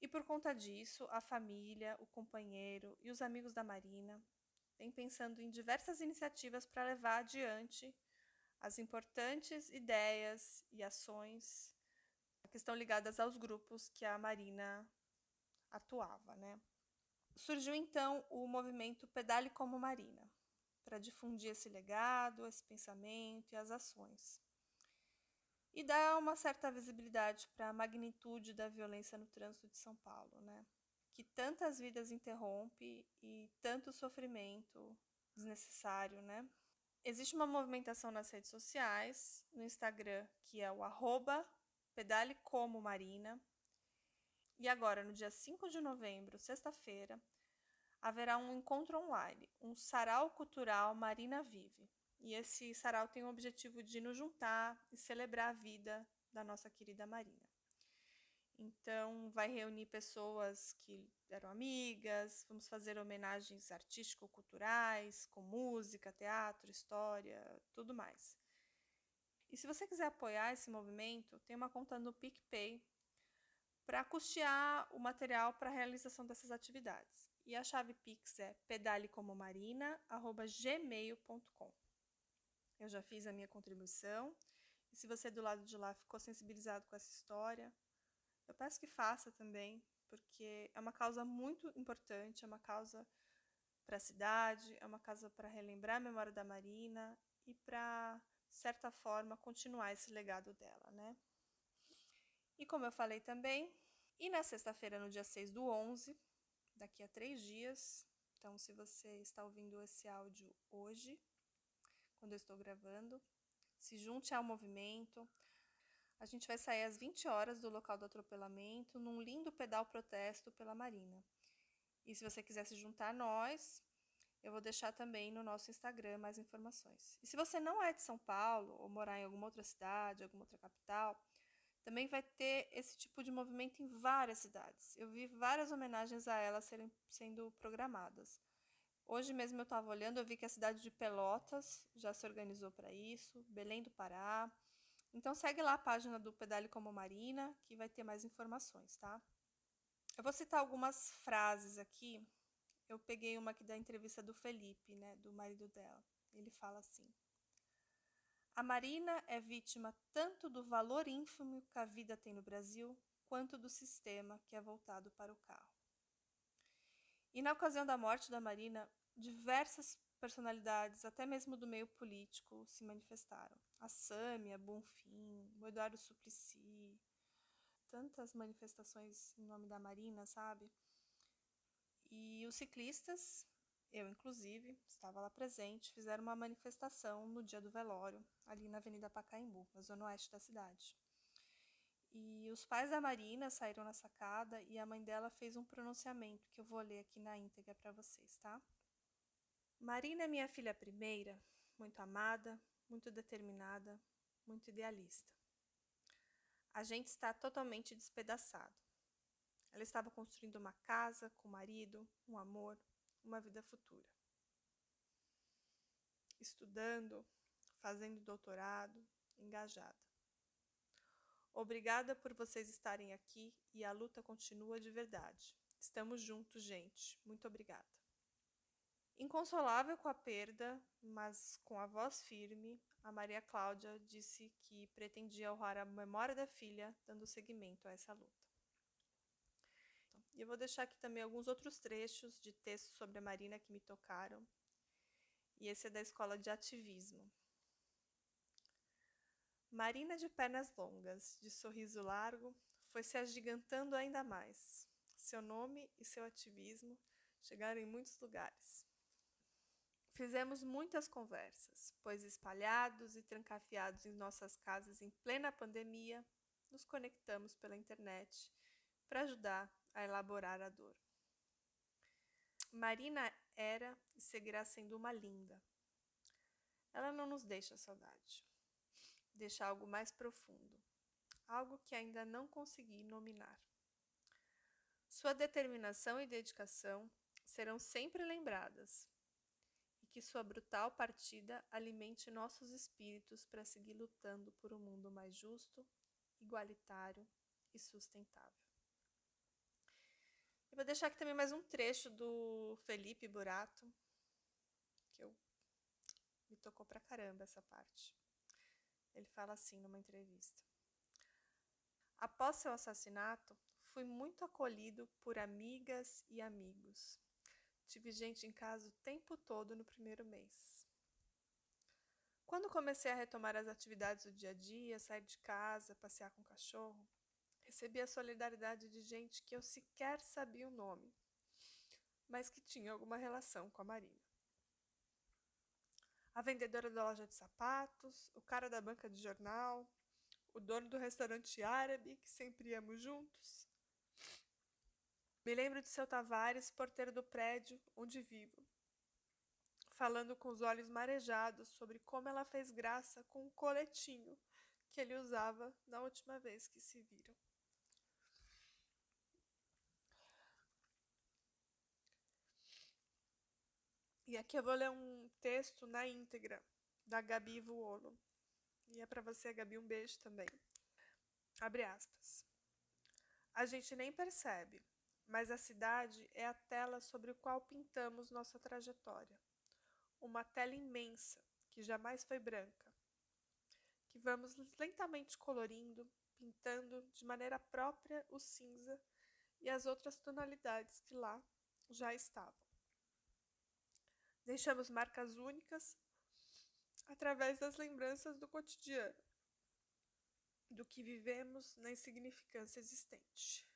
E por conta disso, a família, o companheiro e os amigos da Marina vêm pensando em diversas iniciativas para levar adiante as importantes ideias e ações que estão ligadas aos grupos que a Marina atuava, né? Surgiu então o movimento Pedale como Marina, para difundir esse legado, esse pensamento e as ações. E dar uma certa visibilidade para a magnitude da violência no trânsito de São Paulo, né? Que tantas vidas interrompe e tanto sofrimento desnecessário, né? Existe uma movimentação nas redes sociais, no Instagram, que é o @pedalecomomarina. E agora, no dia 5 de novembro, sexta-feira, haverá um encontro online, um sarau cultural Marina Vive. E esse sarau tem o objetivo de nos juntar e celebrar a vida da nossa querida Marina. Então, vai reunir pessoas que eram amigas, vamos fazer homenagens artístico-culturais, com música, teatro, história, tudo mais. E se você quiser apoiar esse movimento, tem uma conta no PicPay para custear o material para a realização dessas atividades. E a chave Pix é pedalecomomarina@gmail.com. Eu já fiz a minha contribuição. E se você do lado de lá ficou sensibilizado com essa história, eu peço que faça também, porque é uma causa muito importante, é uma causa para a cidade, é uma causa para relembrar a memória da Marina e para, de certa forma, continuar esse legado dela, né? E como eu falei também, e na sexta-feira, no dia 6/11, daqui a 3 dias, então se você está ouvindo esse áudio hoje, quando eu estou gravando, se junte ao movimento. A gente vai sair às 20 horas do local do atropelamento, num lindo pedal protesto pela Marina. E se você quiser se juntar a nós, eu vou deixar também no nosso Instagram mais informações. E se você não é de São Paulo, ou morar em alguma outra cidade, alguma outra capital, também vai ter esse tipo de movimento em várias cidades. Eu vi várias homenagens a ela sendo programadas. Hoje mesmo eu estava olhando, eu vi que a cidade de Pelotas já se organizou para isso, Belém do Pará. Então segue lá a página do Pedale como Marina, que vai ter mais informações, tá? Eu vou citar algumas frases aqui. Eu peguei uma aqui da entrevista do Felipe, né, do marido dela. Ele fala assim: a Marina é vítima tanto do valor ínfimo que a vida tem no Brasil, quanto do sistema que é voltado para o carro. E na ocasião da morte da Marina, diversas personalidades, até mesmo do meio político, se manifestaram. A Sâmia Bonfim, o Eduardo Suplicy, tantas manifestações em nome da Marina, sabe? E os ciclistas, eu inclusive, estava lá presente, fizeram uma manifestação no dia do velório, ali na Avenida Pacaembu, na zona oeste da cidade. E os pais da Marina saíram na sacada e a mãe dela fez um pronunciamento que eu vou ler aqui na íntegra para vocês, tá? Marina é minha filha primeira, muito amada, muito determinada, muito idealista. A gente está totalmente despedaçado. Ela estava construindo uma casa com o marido, um amor, uma vida futura. Estudando, fazendo doutorado, engajada. Obrigada por vocês estarem aqui e a luta continua de verdade. Estamos juntos, gente. Muito obrigada. Inconsolável com a perda, mas com a voz firme, a Maria Cláudia disse que pretendia honrar a memória da filha, dando seguimento a essa luta. E eu vou deixar aqui também alguns outros trechos de textos sobre a Marina que me tocaram. E esse é da Escola de Ativismo. Marina de pernas longas, de sorriso largo, foi se agigantando ainda mais. Seu nome e seu ativismo chegaram em muitos lugares. Fizemos muitas conversas, pois espalhados e trancafiados em nossas casas em plena pandemia, nos conectamos pela internet para ajudar a elaborar a dor. Marina era e seguirá sendo uma linda. Ela não nos deixa saudade. Deixa algo mais profundo, algo que ainda não consegui nominar. Sua determinação e dedicação serão sempre lembradas, e que sua brutal partida alimente nossos espíritos para seguir lutando por um mundo mais justo, igualitário e sustentável. Eu vou deixar aqui também mais um trecho do Felipe Burato, que me tocou pra caramba essa parte. Ele fala assim numa entrevista: após seu assassinato, fui muito acolhido por amigas e amigos. Tive gente em casa o tempo todo no primeiro mês. Quando comecei a retomar as atividades do dia a dia, sair de casa, passear com o cachorro, recebi a solidariedade de gente que eu sequer sabia o nome, mas que tinha alguma relação com a Marina. A vendedora da loja de sapatos, o cara da banca de jornal, o dono do restaurante árabe, que sempre íamos juntos. Me lembro de seu Tavares, porteiro do prédio onde vivo, falando com os olhos marejados sobre como ela fez graça com o coletinho que ele usava na última vez que se viram. E aqui eu vou ler um texto na íntegra da Gabi Vuolo. E é para você, Gabi, um beijo também. Abre aspas. A gente nem percebe, mas a cidade é a tela sobre a qual pintamos nossa trajetória. Uma tela imensa, que jamais foi branca, que vamos lentamente colorindo, pintando de maneira própria o cinza e as outras tonalidades que lá já estavam. Deixamos marcas únicas através das lembranças do cotidiano, do que vivemos na insignificância existente.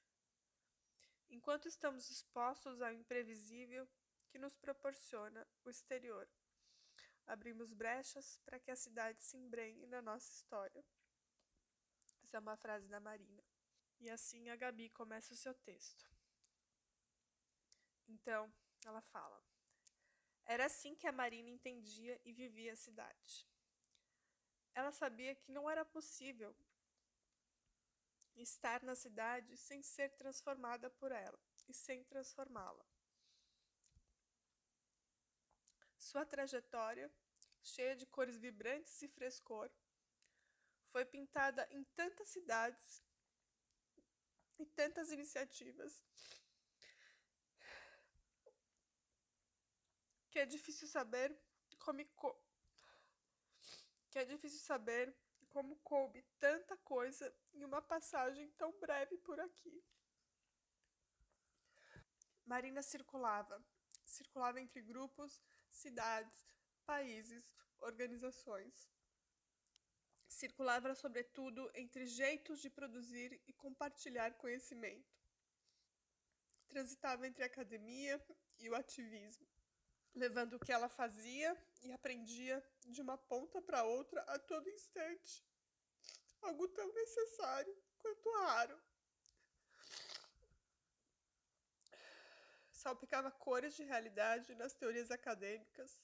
Enquanto estamos expostos ao imprevisível que nos proporciona o exterior, abrimos brechas para que a cidade se embrenhe na nossa história. Essa é uma frase da Marina. E assim a Gabi começa o seu texto. Então, ela fala: era assim que a Marina entendia e vivia a cidade. Ela sabia que não era possível estar na cidade sem ser transformada por ela e sem transformá-la. Sua trajetória, cheia de cores vibrantes e frescor, foi pintada em tantas cidades e tantas iniciativas que é difícil saber como coube tanta coisa em uma passagem tão breve por aqui. Marina circulava entre grupos, cidades, países, organizações. Circulava, sobretudo, entre jeitos de produzir e compartilhar conhecimento. Transitava entre a academia e o ativismo, levando o que ela fazia e aprendia de uma ponta para outra a todo instante. Algo tão necessário quanto raro. Salpicava cores de realidade nas teorias acadêmicas.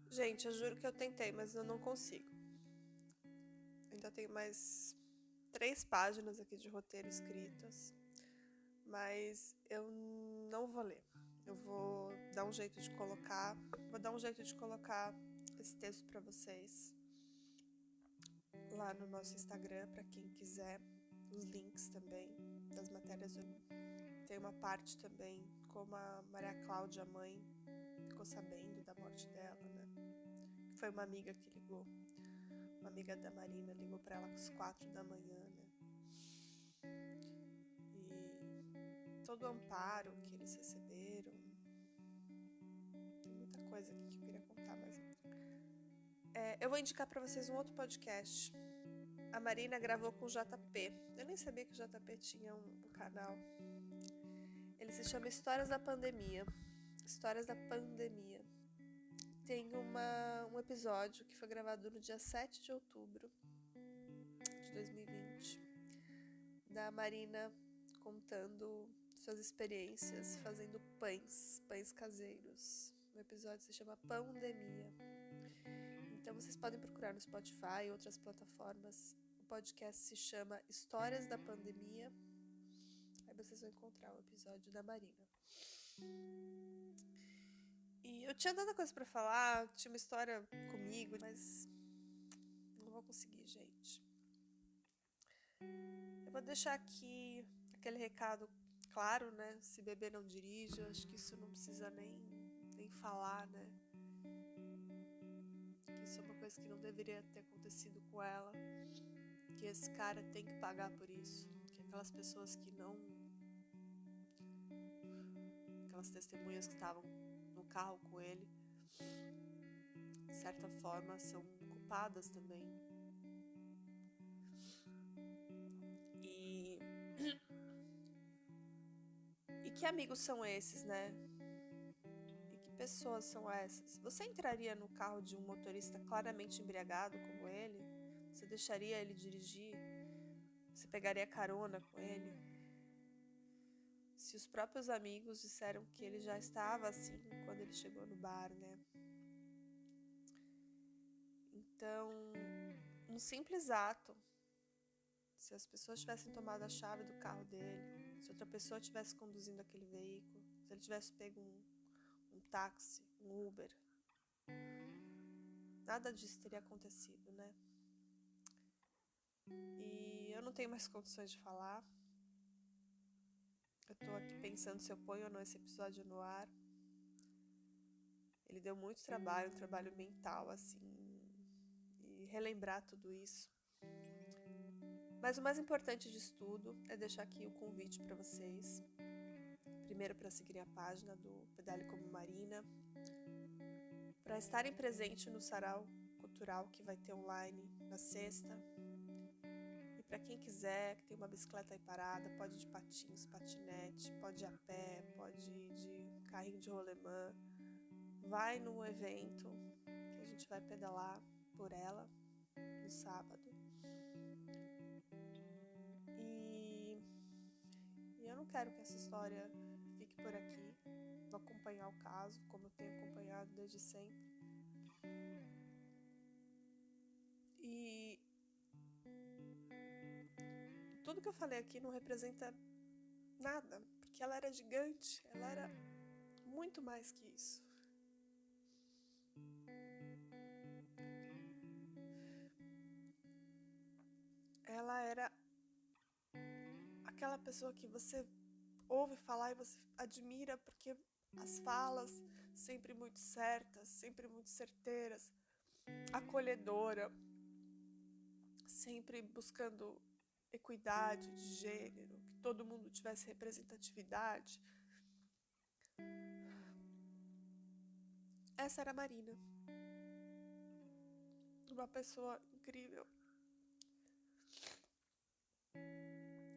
Gente, eu juro que eu tentei, mas eu não consigo. Ainda tenho mais 3 páginas aqui de roteiro escritas, mas eu não vou ler. Eu vou dar um jeito de colocar, esse texto para vocês lá no nosso Instagram, para quem quiser, os links também das matérias. Tem uma parte também como a Maria Cláudia, mãe, ficou sabendo da morte dela, né? Foi uma amiga que ligou. Uma amiga da Marina ligou para ela às 4 da manhã, né? E todo o amparo que eles receberam. Tem muita coisa aqui que eu queria contar, mas eu vou indicar para vocês um outro podcast. A Marina gravou com o JP. Eu nem sabia que o JP tinha um canal. Ele se chama Histórias da Pandemia. Histórias da Pandemia. Tem um episódio que foi gravado no dia 7 de outubro de 2020, da Marina contando suas experiências fazendo pães caseiros. O episódio se chama Pandemia. Então vocês podem procurar no Spotify e outras plataformas. O podcast se chama Histórias da Pandemia. Aí vocês vão encontrar o episódio da Marina. E eu tinha tanta coisa pra falar, tinha uma história comigo, mas não vou conseguir, gente. Eu vou deixar aqui aquele recado claro, né? Se beber não dirige, eu acho que isso não precisa nem falar, né? Que isso é uma coisa que não deveria ter acontecido com ela. Que esse cara tem que pagar por isso. Que aquelas pessoas que não... Aquelas testemunhas que estavam no carro com ele, de certa forma, são culpadas também. E que amigos são esses, né? E que pessoas são essas? Você entraria no carro de um motorista claramente embriagado como ele? Você deixaria ele dirigir? Você pegaria carona com ele? Se os próprios amigos disseram que ele já estava assim quando ele chegou no bar, né? Então, um simples ato se as pessoas tivessem tomado a chave do carro dele, se outra pessoa estivesse conduzindo aquele veículo, se ele tivesse pego um táxi, um Uber, nada disso teria acontecido, né? E eu não tenho mais condições de falar. Eu tô aqui pensando se eu ponho ou não esse episódio no ar. Ele deu muito trabalho, um trabalho mental, assim, e relembrar tudo isso. Mas o mais importante disso tudo é deixar aqui o convite para vocês. Primeiro, para seguirem a página do Pedale como Marina, para estarem presentes no sarau cultural que vai ter online na sexta. E para quem quiser, que tem uma bicicleta aí parada, pode ir de patins, patinete, pode ir a pé, pode ir de carrinho de rolemã. Vai no evento que a gente vai pedalar por ela no sábado. E eu não quero que essa história fique por aqui. Vou acompanhar o caso, como eu tenho acompanhado desde sempre. E tudo que eu falei aqui não representa nada, porque ela era gigante, ela era muito mais que isso. Ela era aquela pessoa que você ouve falar e você admira porque as falas sempre muito certas, sempre muito certeiras, acolhedora, sempre buscando equidade de gênero, que todo mundo tivesse representatividade. Essa era a Marina. Uma pessoa incrível.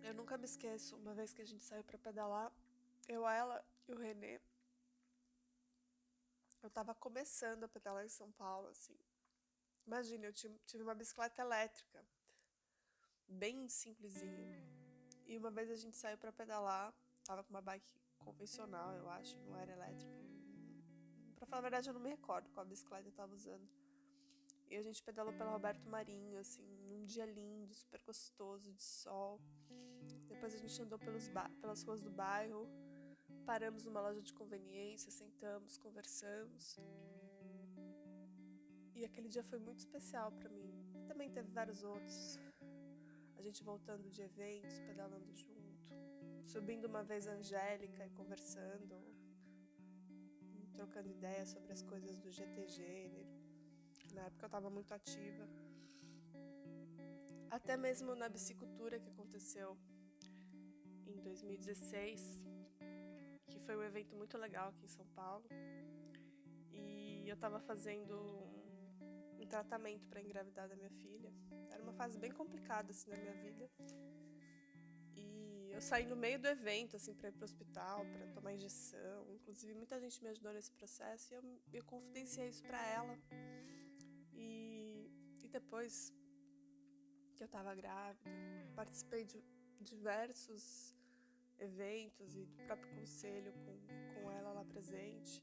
Eu nunca me esqueço, uma vez que a gente saiu pra pedalar, eu, ela e o Renê. Eu tava começando a pedalar em São Paulo, assim. Imagina, eu tive uma bicicleta elétrica, bem simplesinha. E uma vez a gente saiu pra pedalar, tava com uma bike convencional, eu acho, não era elétrica. Pra falar a verdade, eu não me recordo qual bicicleta eu tava usando. E a gente pedalou pela Roberto Marinho, assim, num dia lindo, super gostoso, de sol. Depois a gente andou pelas ruas do bairro, paramos numa loja de conveniência, sentamos, conversamos. E aquele dia foi muito especial pra mim. Também teve vários outros. A gente voltando de eventos, pedalando junto. Subindo uma vez a Angélica e conversando, trocando ideias sobre as coisas do GT Gênero. Na época eu tava muito ativa. Até mesmo na bicicultura que aconteceu em 2016, que foi um evento muito legal aqui em São Paulo. E eu tava fazendo um tratamento para engravidar da minha filha. Era uma fase bem complicada assim na minha vida. E eu saí no meio do evento assim para ir pro hospital, para tomar injeção. Inclusive muita gente me ajudou nesse processo e eu confidenciei isso para ela. E depois que eu tava grávida, participei de diversos eventos e do próprio conselho com ela lá presente.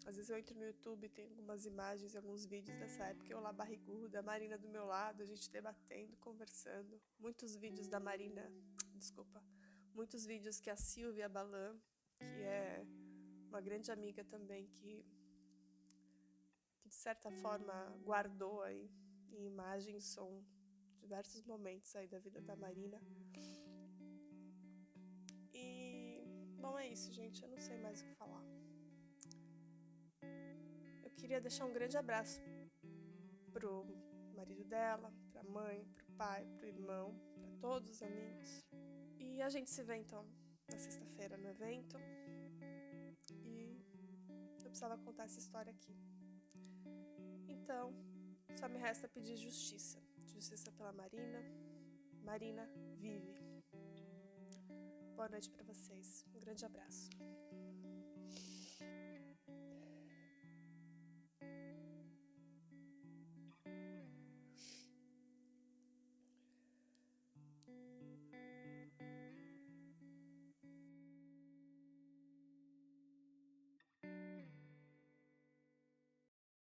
Às vezes eu entro no YouTube e tem algumas imagens e alguns vídeos dessa época, eu lá barriguda, a Marina do meu lado, a gente debatendo, conversando. Muitos vídeos da Marina, muitos vídeos que a Silvia Balan, que é uma grande amiga também, que de certa forma guardou aí em imagem e som diversos momentos aí da vida da Marina. E, bom, é isso, gente, eu não sei mais o que falar. Eu queria deixar um grande abraço pro marido dela, pra mãe, pro pai, pro irmão, pra todos os amigos. E a gente se vê então na sexta-feira no evento. E eu precisava contar essa história aqui. Então, só me resta pedir justiça. Justiça pela Marina. Marina, vive. Boa noite pra vocês. Um grande abraço.